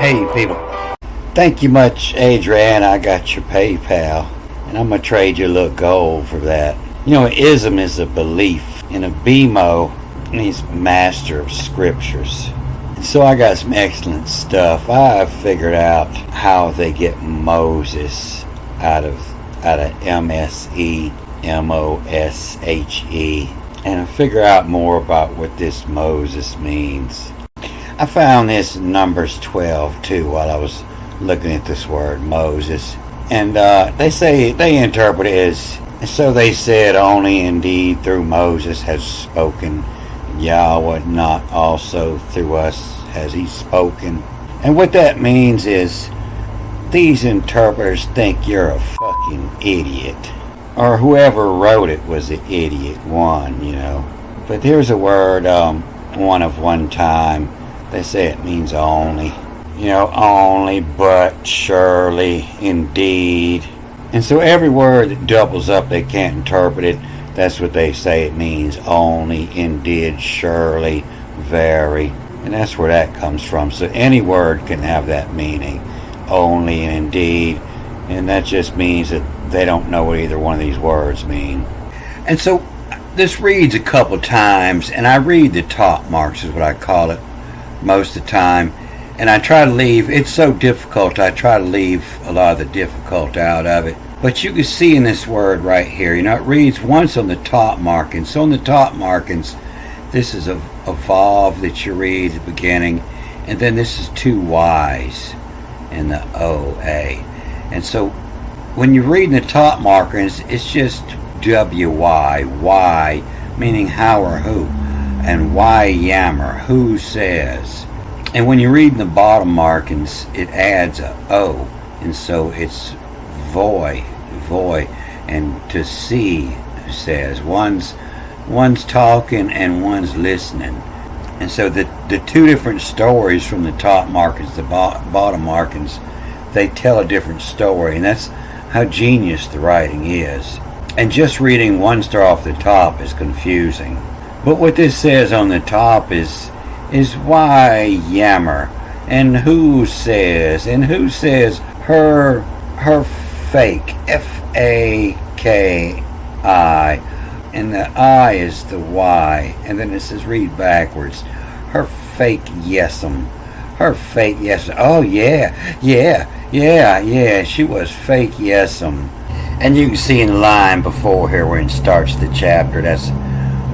Hey people, thank you much, Adrian. I got your PayPal, and I'm gonna trade you a little gold for that. You know, an ism is a belief, and a BMO means master of scriptures. And so I got some excellent stuff. I've figured out how they get Moses out of MSE, MOSHE, and I figure out more about what this Moses means. I found this in Numbers 12 too while I was looking at this word Moses, and they interpret it as, so they said, only indeed through Moses has spoken Yahweh, not also through us has he spoken. And what that means is these interpreters think you're a fucking idiot, or whoever wrote it was the idiot one, you know. But here's a word, one of one time. They say it means only. You know, only, but, surely, indeed. And so every word that doubles up, they can't interpret it. That's what they say it means. Only, indeed, surely, very. And that's where that comes from. So any word can have that meaning. Only and indeed. And that just means that they don't know what either one of these words mean. And so this reads a couple times, and I read the top marks is what I call it most of the time, and I try to leave, it's so difficult, I try to leave a lot of the difficult out of it. But you can see in this word right here, you know, it reads once on the top markings. So on the top markings, this is a vav that you read at the beginning, and then this is two Y's in the OA. And so when you read in the top markings, it's just WY, Y meaning how or who, and why yammer, who says. And when you read in the bottom markings, it adds a O, and so it's voy, and to see says. One's talking and one's listening. And so the two different stories from the top markings, the bottom markings, they tell a different story, and that's how genius the writing is. And just reading one star off the top is confusing. But what this says on the top is why yammer, and who says her fake, F-A-K-I, and the I is the Y, and then it says read backwards, her fake yes'em, oh yeah, she was fake yes'em. And you can see in the line before here where it starts the chapter, that's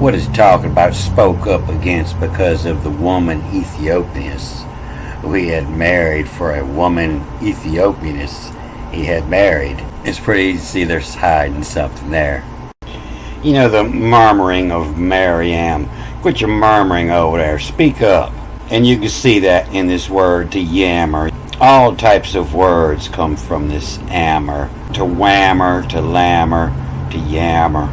what it's talking about, spoke up against because of the woman Ethiopianess who he had married. For a woman Ethiopianess he had married. It's pretty easy to see there's hiding something there. You know, the murmuring of Maryam. Quit your murmuring over there. Speak up. And you can see that in this word to yammer. All types of words come from this ammer. To whammer, to lammer, to yammer.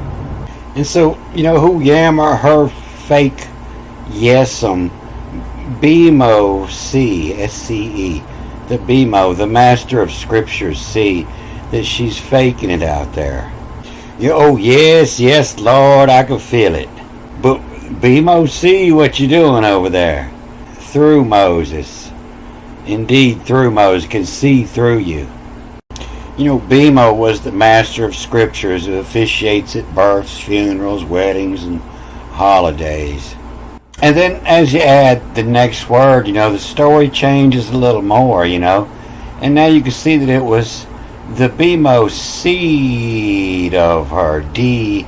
And so, you know, who yammer, her fake yes'em, BMO C, S-C-E, the BMO, the master of scriptures, see that she's faking it out there. Oh, yes, Lord, I can feel it. But BMO C, what you doing over there? Through Moses. Indeed, through Moses, can see through you. You know, BMO was the master of scriptures who officiates at births, funerals, weddings, and holidays. And then as you add the next word, you know, the story changes a little more, you know. And now you can see that it was the BMO seed of her, D-A-V-E-H-R.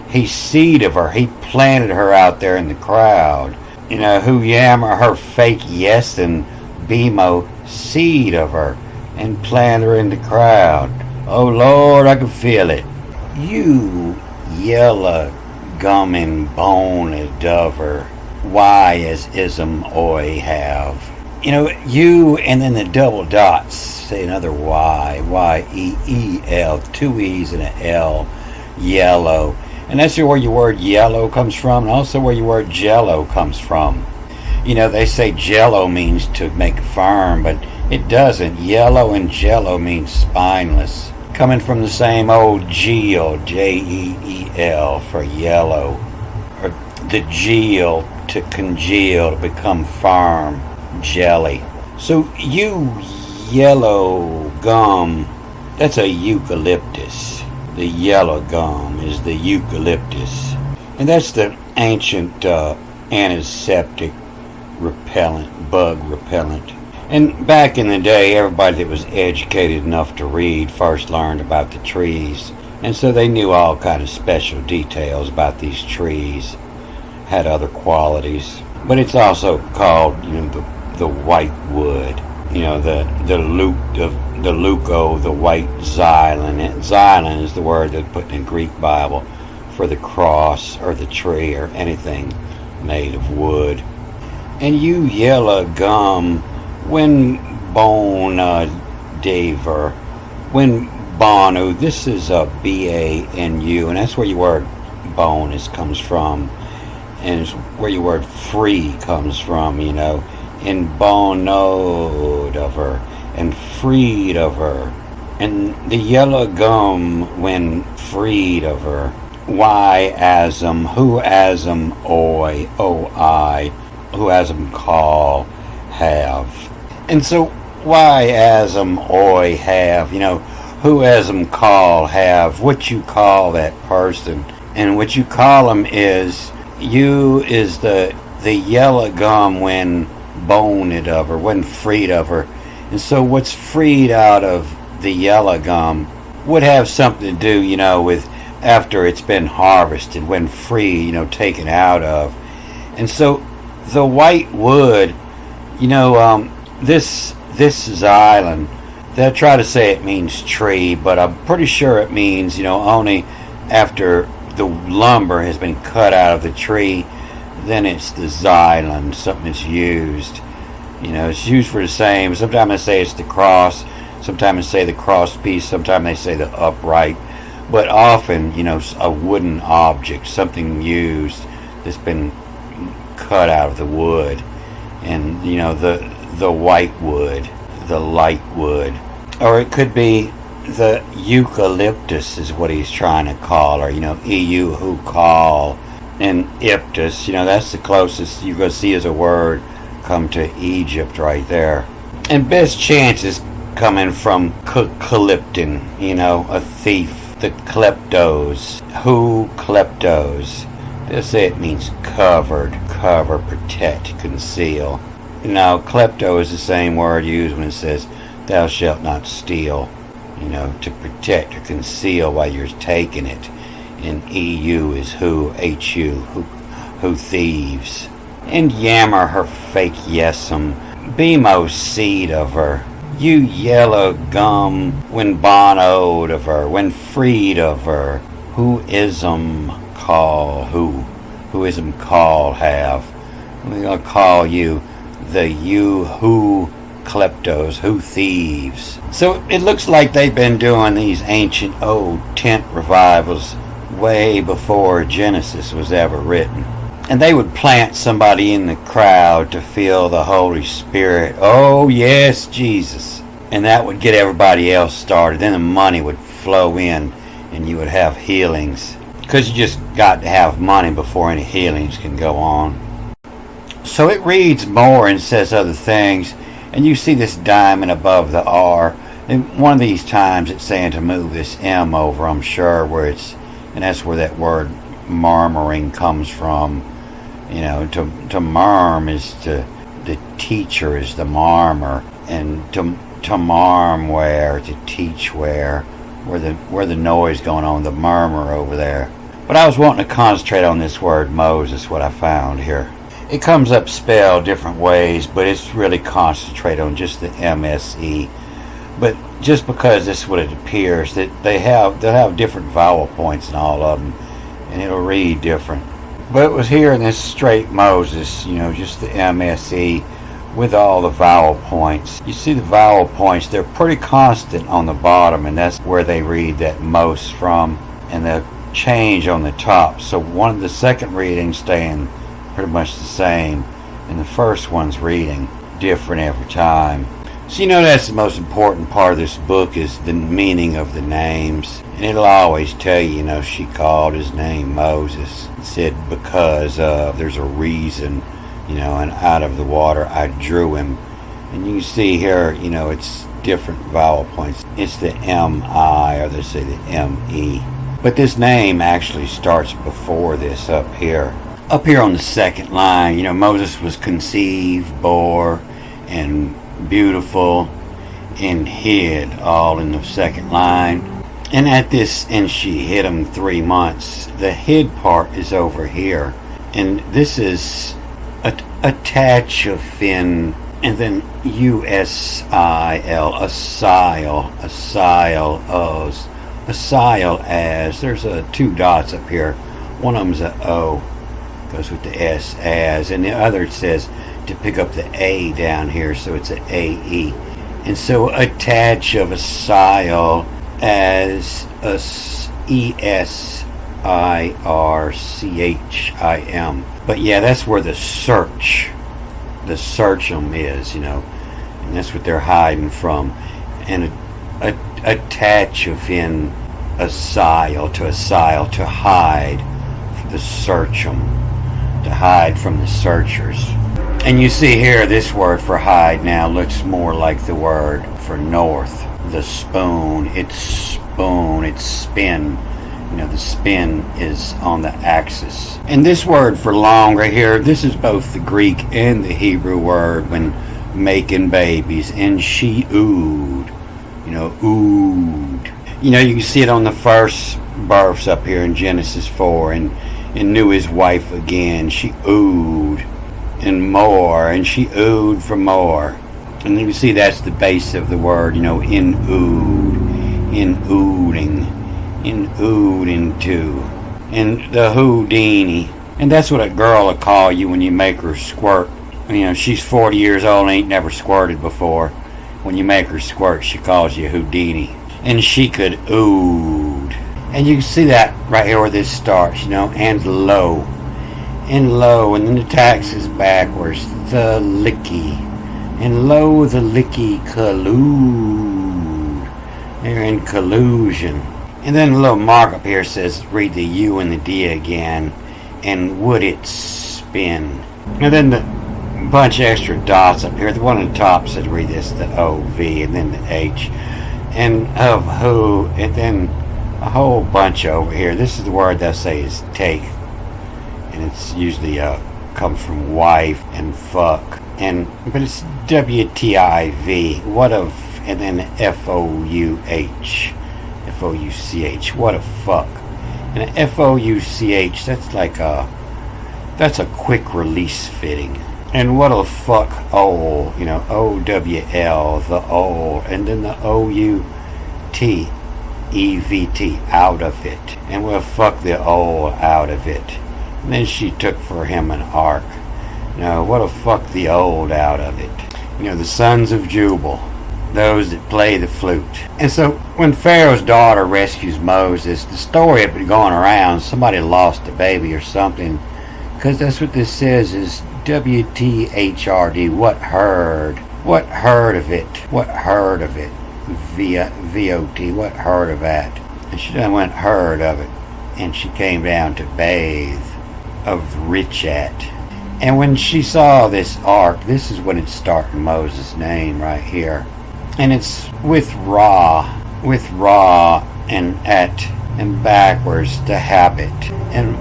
He's seed of her. He planted her out there in the crowd. You know, who yammer her fake yes and BMO seed of her and plant her in the crowd. Oh Lord, I can feel it. You yellow gummin' bone dover, why as ism oi have. You know, you and then the double dots say another Y, Y-E-E-L, two E's and an L, yellow. And that's where your word yellow comes from, and also where your word jello comes from. You know, they say jello means to make firm, but it doesn't. Yellow and jello means spineless. Coming from the same old Geel, J-E-E-L, for yellow. Or the gel to congeal, to become firm, jelly. So yellow gum, that's a eucalyptus. The yellow gum is the eucalyptus. And that's the ancient antiseptic repellent, bug repellent. And back in the day, everybody that was educated enough to read first learned about the trees. And so they knew all kind of special details about these trees, had other qualities. But it's also called, the white wood. The leuco, the white xylem. Xylem is the word that's put in the Greek Bible for the cross or the tree or anything made of wood. And yellow gum, when Daver, when Bonu, this is a B-A-N-U, and that's where your word bonus comes from, and it's where your word free comes from, in bonod of her, and freed of her. And the yellow gum, when freed of her, why-asm, who-asm, oi, who-asm, call, have. And so why-asm, oi, have, who-asm, call, have, what you call that person. And what you call them is, you is the yellow gum when boned of her, when freed of her. And so what's freed out of the yellow gum would have something to do, with after it's been harvested, when free, taken out of. And so the white wood, this xylem, they'll try to say it means tree, but I'm pretty sure it means, only after the lumber has been cut out of the tree, then it's the xylem, something that's used. It's used for the same. Sometimes they say it's the cross, sometimes they say the cross piece, sometimes they say the upright, but often, a wooden object, something used that's been cut out of the wood. And, the white wood, the light wood. Or it could be the eucalyptus is what he's trying to call her, EU, who call, and iptus, that's the closest you're going to see as a word come to Egypt right there. And best chances coming from klepton, a thief, the kleptos. Who kleptos? They'll say it means cover, protect, conceal. Klepto is the same word used when it says, thou shalt not steal, to protect or conceal while you're taking it. And EU is who, HU, who thieves. And yammer her fake yesum, Bemo seed of her. You yellow gum, when bonod of her, when freed of her. Who ism call, who ism call have. We're going to call you the who kleptos, who thieves. So it looks like they've been doing these ancient old tent revivals way before Genesis was ever written. And they would plant somebody in the crowd to feel the Holy Spirit. Oh, yes, Jesus. And that would get everybody else started. Then the money would flow in and you would have healings. Because you just got to have money before any healings can go on. So it reads more and says other things. And you see this diamond above the R. And one of these times it's saying to move this M over, I'm sure, and that's where that word murmuring comes from. To murm is the teacher is the marmer, and to marm where, to teach where the noise going on, the murmur over there. But I was wanting to concentrate on this word Moses, what I found here. It comes up spelled different ways, but it's really concentrated on just the MSE. But just because this is what it appears, that they'll have different vowel points in all of them, and it'll read different. But it was here in this straight Moses, just the MSE with all the vowel points. You see the vowel points, they're pretty constant on the bottom, and that's where they read that most from, and they'll change on the top. So the second reading's staying pretty much the same, and the first one's reading different every time. So that's the most important part of this book is the meaning of the names. And it'll always tell you, she called his name Moses. It said because there's a reason, and out of the water I drew him. And you can see here, it's different vowel points. It's the M-I, or they say the M-E. But this name actually starts before this up here. Up here on the second line, Moses was conceived, bore, and beautiful, and hid, all in the second line. And she hid him 3 months. The hid part is over here. And this is attach of fin, and then U-S-I-L, asile as, there's 2 dots up here. One of them's a O, goes with the S, as, and the other says to pick up the A down here, so it's an A-E. And so attach of asile as E-S-I-R-C-H-I-M. But yeah, that's where the searchum is, and that's what they're hiding from. And attach of in asile, to hide the searchum, to hide from the searchers. And you see here, this word for hide now looks more like the word for north. The spoon, it's spin. The spin is on the axis. And this word for long right here, this is both the Greek and the Hebrew word when making babies. And she oohed, oohed. You can see it on the first births up here in Genesis 4. And knew his wife again. She oohed. And more, and she oohed for more. And you can see that's the base of the word, in ood, in ooding, in ood into, and the Houdini. And that's what a girl will call you when you make her squirt. She's 40 years old and ain't never squirted before. When you make her squirt, she calls you Houdini. And she could ood. And you can see that right here where this starts, and low. And low, and then the tax is backwards. The licky. And low, the licky collude. They're in collusion. And then a little mark up here says, read the U and the D again. And would it spin? And then the bunch of extra dots up here. The one on the top says, read this, the O-V, and then the H. And of who, and then a whole bunch over here. This is the word they'll say is take. And it's usually comes from wife and fuck, but it's W-T-I-V. What of, and then F-O-U-H, F-O-U-C-H. What a fuck. And F-O-U-C-H, that's a quick release fitting. And what a fuck ole, O-W-L, the ole, and then the O-U-T, E-V-T, out of it. And we'll fuck the ole out of it. And then she took for him an ark. What a fuck the old out of it. The sons of Jubal, those that play the flute. And so when Pharaoh's daughter rescues Moses, the story had been going around, somebody lost a baby or something, because that's what this says is W-T-H-R-D, what heard of it, V-O-T, what heard of that. And she done went heard of it, and she came down to bathe of Richat. And when she saw this ark, this is when it's starting Moses' name right here. And it's with Ra, and at, and backwards to habit. And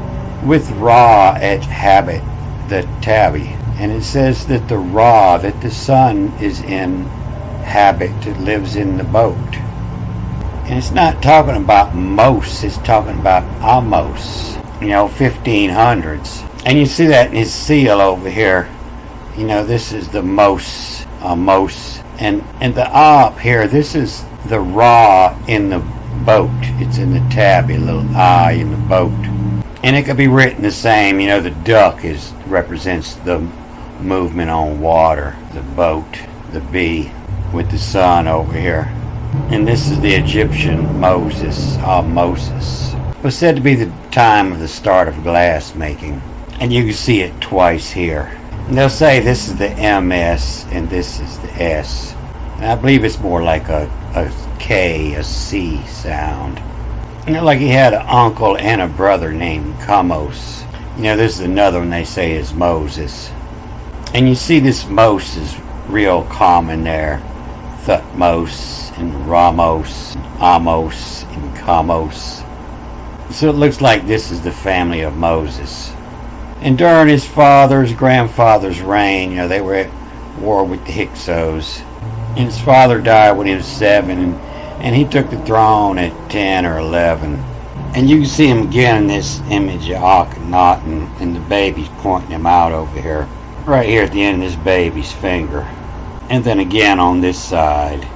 with Ra at habit, the tabby. And it says that the Ra, that the sun is in habit, it lives in the boat. And it's not talking about Mos, it's talking about Amos, 1500s. And you see that in his seal over here. This is the Mos, Amos. And the up here, this is the Ra in the boat. It's in the tabby, little I in the boat. And it could be written the same, the duck represents the movement on water, the boat, the B with the sun over here. And this is the Egyptian Moses, Moses. It was said to be the time of the start of glass making. And you can see it twice here. And they'll say this is the MS and this is the S. And I believe it's more like a K, a C sound. Like he had an uncle and a brother named Kamos. This is another one they say is Moses. And you see this Mos is real common there. Thutmose and Ramos, Amos and Kamos. So it looks like this is the family of Moses. And during his grandfather's reign, they were at war with the Hyksos. And his father died when he was 7, and he took the throne at 10 or 11. And you can see him again in this image of Akhenaten, and the baby's pointing him out over here. Right here at the end of this baby's finger. And then again on this side.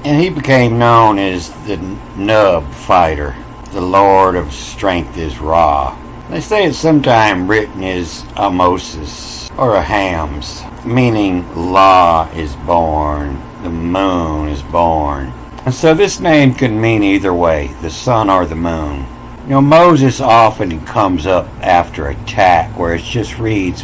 And he became known as the Nub fighter. The Lord of Strength is Ra. They say it's sometimes written as Amosis or Ahams, meaning La is born, the moon is born. And so this name can mean either way, the sun or the moon. Moses often comes up after attack, where it just reads,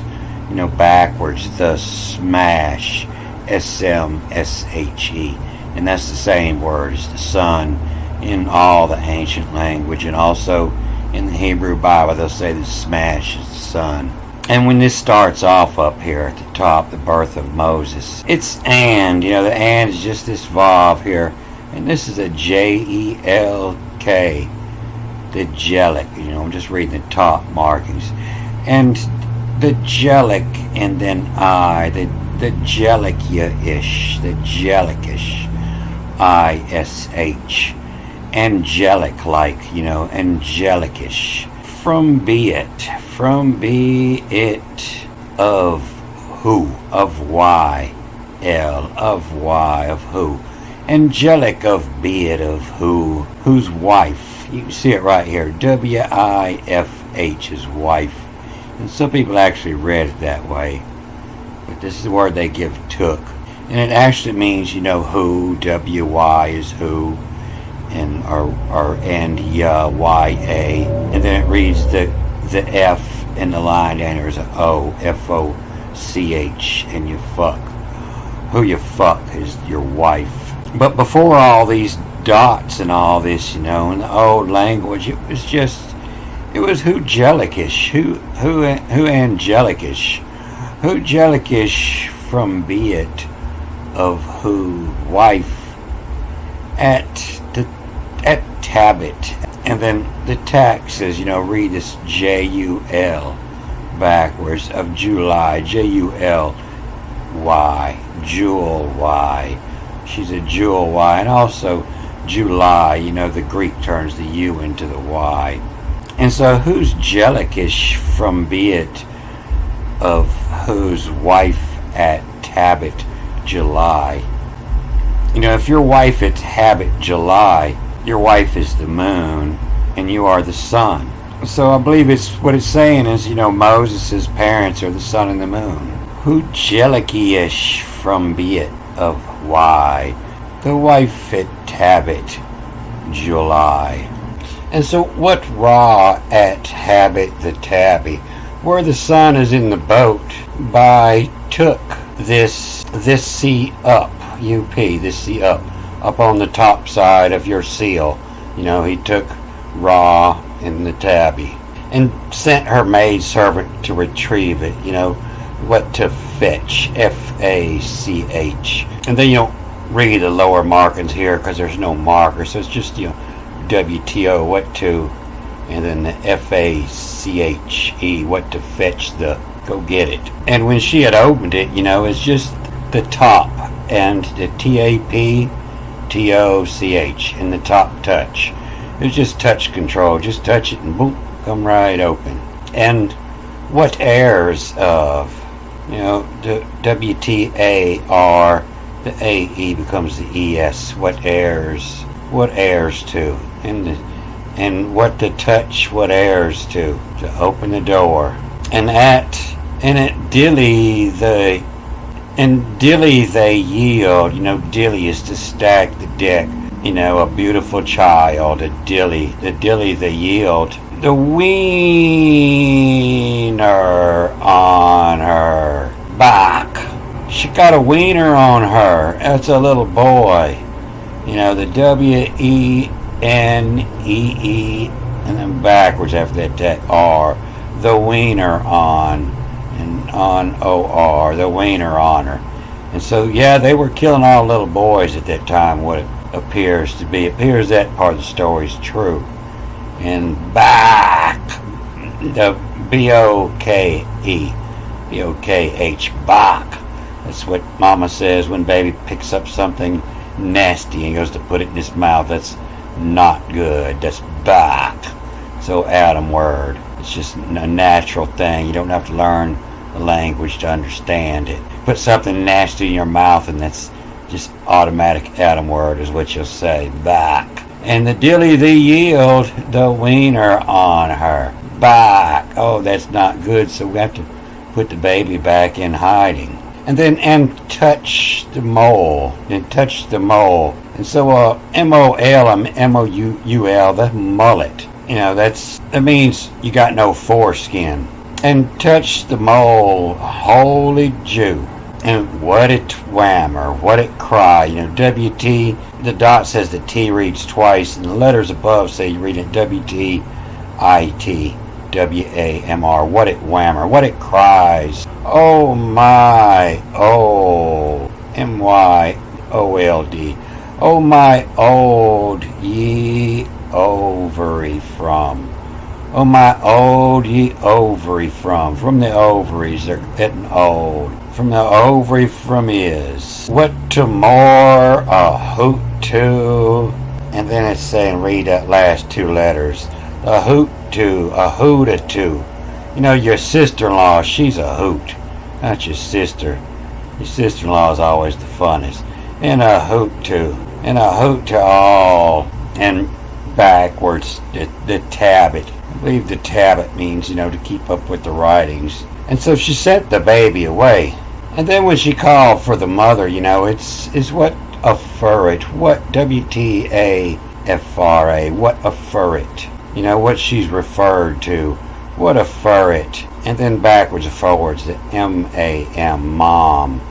backwards, the smash, S-M-S-H-E. And that's the same word as the sun in all the ancient language, and also in the Hebrew Bible they'll say the smash is the sun. And when this starts off up here at the top, the birth of Moses, it's and, the and is just this vav here, and this is a J-E-L-K, the Jellic, I'm just reading the top markings, and the Jellic, and then I, the Jellicia-ish, the Jellicish, I-S-H, angelic like, angelicish, from be it of who, of why, L, of why, of who, angelic of be it of who, whose wife, you can see it right here, W-I-F-H is wife, and some people actually read it that way, but this is the word they give took, and it actually means, who, W-Y is who, and and Y-A, and then it reads the F in the line, and there's an O, F-O-C-H, and you fuck. Who you fuck is your wife. But before all these dots and all this, in the old language, it was who Jellicish, who angelicish, who Jellicish from be it of who wife at Tabit. And then the tax says, read this J-U-L backwards of July, J-U-L-Y, Jewel Y. She's a Jewel Y. And also July, the Greek turns the U into the Y. And so who's Jellicish from be it of whose wife at Tabit, July? If your wife at Tabit, July, your wife is the moon, and you are the sun. So I believe what it's saying is, Moses' parents are the sun and the moon. Who Jellicish from be it of why, the wife at Tabit, July. And so what Ra at Habit the Tabby, where the sun is in the boat, by took this sea up, U-P, this sea up on the top side of your seal. He took Ra in the tabby and sent her maid servant to retrieve it. What to fetch, F-A-C-H. And then you don't read the lower markings here because there's no marker, so it's just W-T-O, what to, and then the F-A-C-H-E, what to fetch, the go get it. And when she had opened it, it's just the top and the T-A-P-T-O-C-H in the top touch. It's just touch control. Just touch it and boom, come right open. And what heirs of, the W-T-A-R, the A-E becomes the E-S. What heirs to? And what to touch, what heirs to open the door. And at dilly they yield. Dilly is to stack the deck. A beautiful child, the dilly they yield. The wiener on her back She got a wiener on her. That's a little boy. The WENEE, and then backwards after that R. The wiener on, and on OR, the wiener on her. And so, yeah, they were killing all little boys at that time, what it appears to be. It appears that part of the story is true. And back, the B-O-K-E, B-O-K-H, Bach. That's what Mama says when baby picks up something nasty and goes to put it in his mouth. That's not good. That's Bach. So Adam word. It's just a natural thing. You don't have to learn the language to understand it. Put something nasty in your mouth and that's just automatic Adam word is what you'll say. Bach. And the dilly the yield, the wiener on her. Bach. Oh, that's not good. So we have to put the baby back in hiding. And then, and touch the mole. And touch the mole. And so, M-O-L, M-O-U-L, the mullet. That means you got no foreskin. And touch the mole, holy Jew. And what it whammer, what it cry. W-T, the dot says the T reads twice, and the letters above say you read it W-T-I-T. W-A-M-R, what it whammer, what it cries. Oh my, oh, M-Y-O-L-D. Oh my old ye ovary from. Oh my old ye ovary from the ovaries they're getting old. From the ovary from is. What to more a hoot to. And then it's saying read that last two letters. A hoot to, a hoota to. Your sister-in-law, she's a hoot. Not your sister. Your sister-in-law is always the funnest. And a hoot to. And a hoot to all. And backwards, the tablet. I believe the tablet means, to keep up with the writings. And so she sent the baby away. And then when she called for the mother, it's what a furret. What W-T-A-F-R-A. What a furret. What she's referred to. What a furret. And then backwards and forwards, the M-A-M, mom.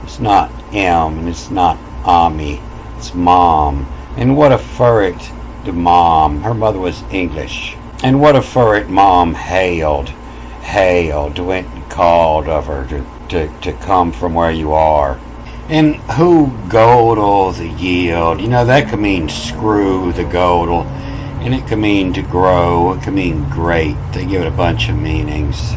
It's not M, and it's not Ami. It's mom. And what a furret, the mom. Her mother was English. And what a furret mom hailed, went and called of her to come from where you are. And who godel the yield. That could mean screw the godel. And it can mean to grow. It can mean great. They give it a bunch of meanings.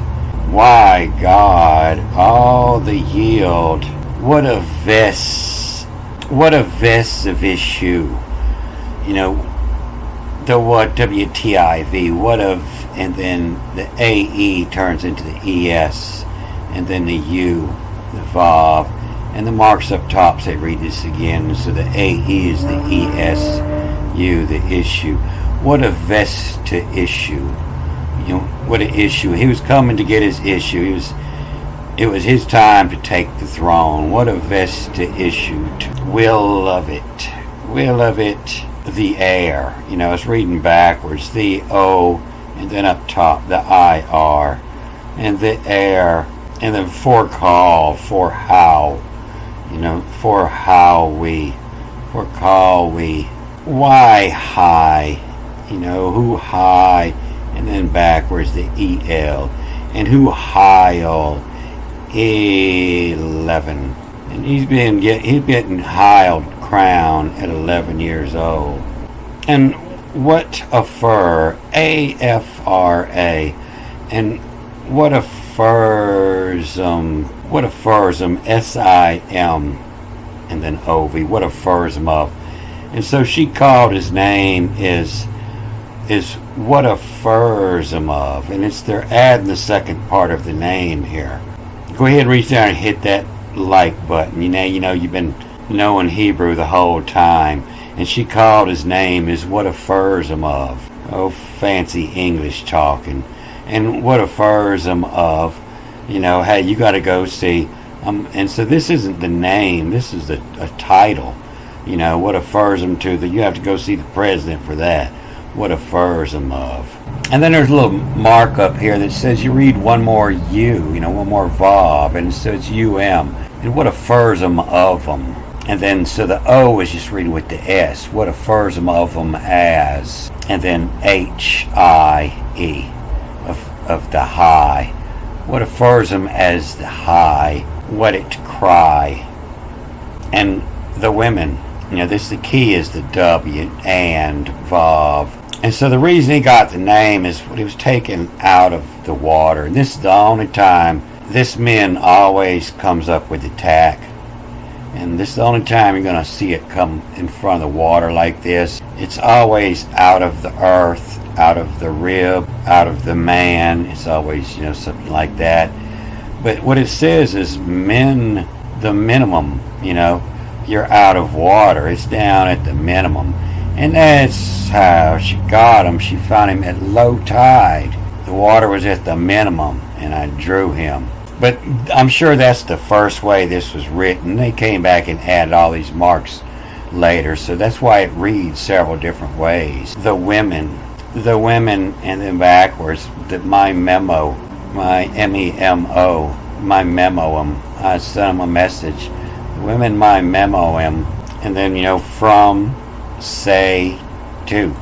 Why, God, all the yield. What a vest of issue. The what, W-T-I-V, what of, and then the A-E turns into the E-S, and then the U, the vav, and the marks up top say read this again, so the A-E is the E-S, U, the issue. What a vest to issue. What an issue. He was coming to get his issue. It was his time to take the throne. What a vest to issue. Will of it, the air. It's reading backwards. The O, and then up top, the I-R, and the air, and then for call, for how. For call we. Why high. Who high, and then backwards the E-L, and who high-ol, 11, and he's getting high crown at 11 years old. And what a fur, A-F-R-A, and what a fursum, S-I-M, and then O-V, what a fursum of. And so she called his name is what a fursum of, and they're adding the second part of the name here. Go ahead and reach down and hit that like button. You've been knowing Hebrew the whole time, and she called his name is what a fursum of. Oh, fancy English talking. And what a fursum of, hey, you got to go see. And so this isn't the name, this is a title. What a fursum to you have to go see the president for that. What a fursum of. And then there's a little mark up here that says you read one more U, one more vav, and so it's U-M. And what affers them of them. And then, so the O is just reading with the S. What affers them of them as. And then H-I-E, of the high. What affers them as the high. What it cry. And the women, the key is the W, and Vav. And so the reason he got the name is when he was taken out of the water. And this is the only time this men always comes up with the tack. And this is the only time you're going to see it come in front of the water like this. It's always out of the earth, out of the rib, out of the man. It's always, something like that. But what it says is men, the minimum, you're out of water. It's down at the minimum. And that's how she got him. She found him at low tide. The water was at the minimum, and I drew him. But I'm sure that's the first way this was written. They came back and added all these marks later, so that's why it reads several different ways. The women, and then backwards, my memo, my M-E-M-O, my memo him. I sent him a message. The women, my memo him. And then, from, say, to.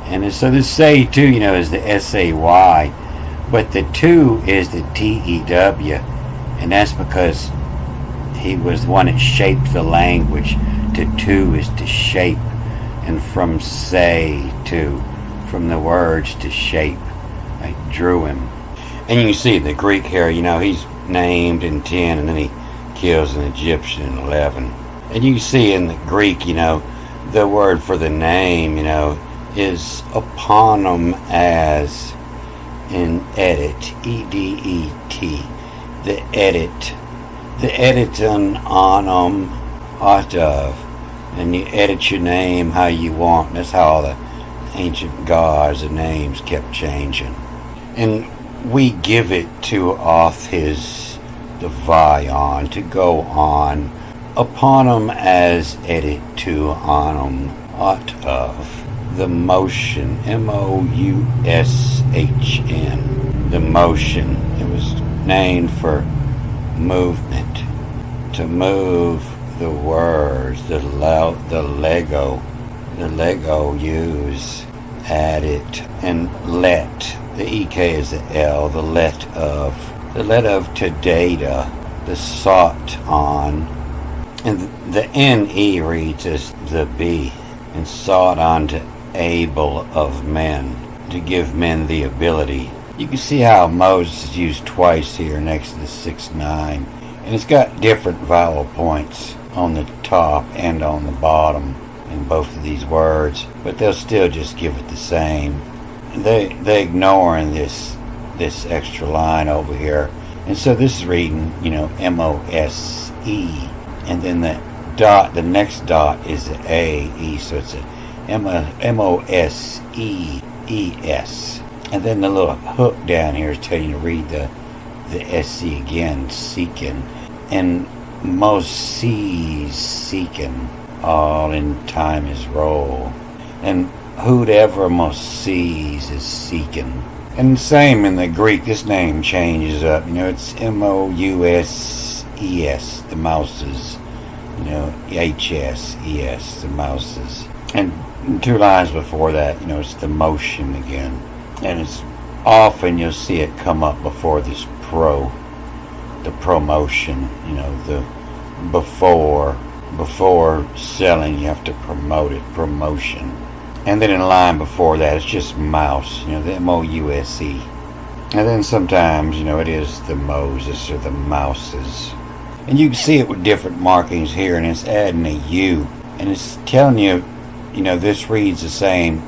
And so this say to, is the S-A-Y. But the to is the T-E-W. And that's because he was the one that shaped the language. To is to shape. And from say to, from the words to shape. I drew him. And you can see the Greek here, he's named in 10 and then he kills an Egyptian in 11. And you can see in the Greek, the word for the name, is eponym as in edit, E-D-E-T, the edit, the editon onum out of, and you edit your name how you want. That's how all the ancient gods, the names kept changing. And we give it to off his Vion to go on upon him as edit to on him out of the motion, M-O-U-S-H-N, the motion. It was named for movement, to move the words, the Lego use, add it, and let, the EK is the L, the let of to data, the sought on, and the NE reads as the B, and sought on to able of men, to give men the ability. You can see how Moses is used twice here next to the 6-9, and it's got different vowel points on the top and on the bottom in both of these words, but they'll still just give it the same. They ignoring this extra line over here, and so this is reading, M-O-S-E, and then the dot, the next dot is the A-E, so it's a M-O-S-E-E-S, and then the little hook down here is telling you to read the S-E again, seeking, and Moses seeking, all in time is roll, and whoever Moses is seeking. And same in the Greek, this name changes up, it's M-O-U-S-E-S, the mouses, H-S-E-S, the mouses. And 2 lines before that, it's the motion again. And it's often you'll see it come up before this the promotion, the before selling, you have to promote it, promotion. And then in line before that, it's just mouse, the M-O-U-S-E. And then sometimes, it is the Moses or the mouses. And you can see it with different markings here, and it's adding a U. And it's telling you, this reads the same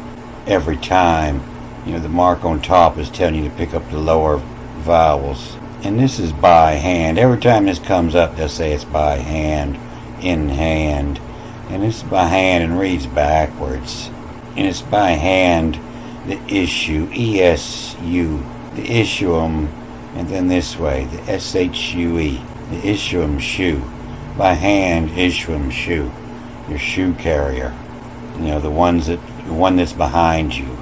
every time. The mark on top is telling you to pick up the lower vowels. And this is by hand. Every time this comes up, they'll say it's by hand, in hand. And it's by hand and reads backwards. And it's by hand, the issue, E-S-U, the issuum, and then this way, the S-H-U-E, the issuum shoe. By hand, issuum shoe, your shoe carrier, the one that's behind you.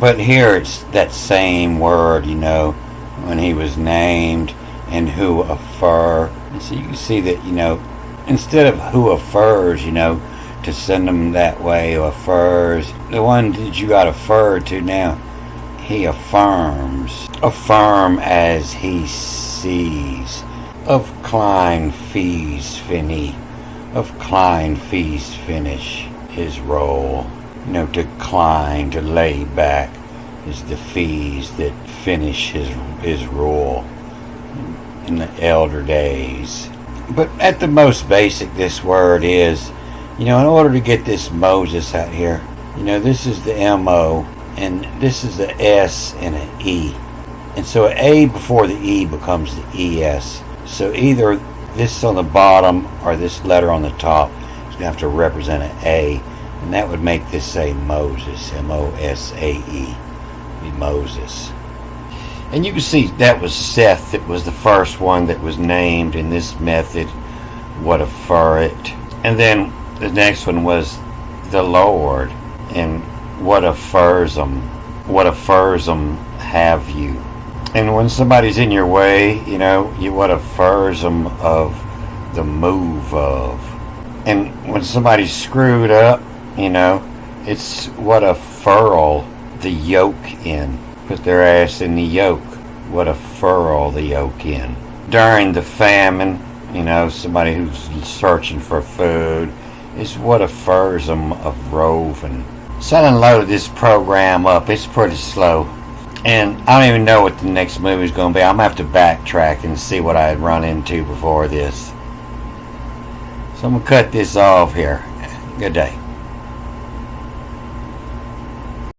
But here it's that same word, when he was named, and who a fur. And so you can see that, instead of who affers, to send them that way, who affers, the one that you got affirmed to now, he affirms. Affirm as he sees. Of Klein fees finny. Of Klein fees finish his role. To climb, to lay back is the fees that finish his role in the elder days. But at the most basic, this word is, in order to get this Moses out here, this is the M-O, and this is the S and an E. And so an A before the E becomes the E-S. So either this on the bottom or this letter on the top is going to have to represent an A. And that would make this say Moses, M-O-S-A-E, be Moses. And you can see that was Seth that was the first one that was named in this method, what affir it. And then the next one was the Lord, and what affers them have you. And when somebody's in your way, you what affers them of the move of. And when somebody's screwed up, it's what a furl the yoke in. Put their ass in the yoke. What a furl the yoke in. During the famine, somebody who's searching for food, is what affers them of roving. So I done loaded this program up. It's pretty slow. And I don't even know what the next movie's going to be. I'm going to have to backtrack and see what I had run into before this. So I'm going to cut this off here. Good day.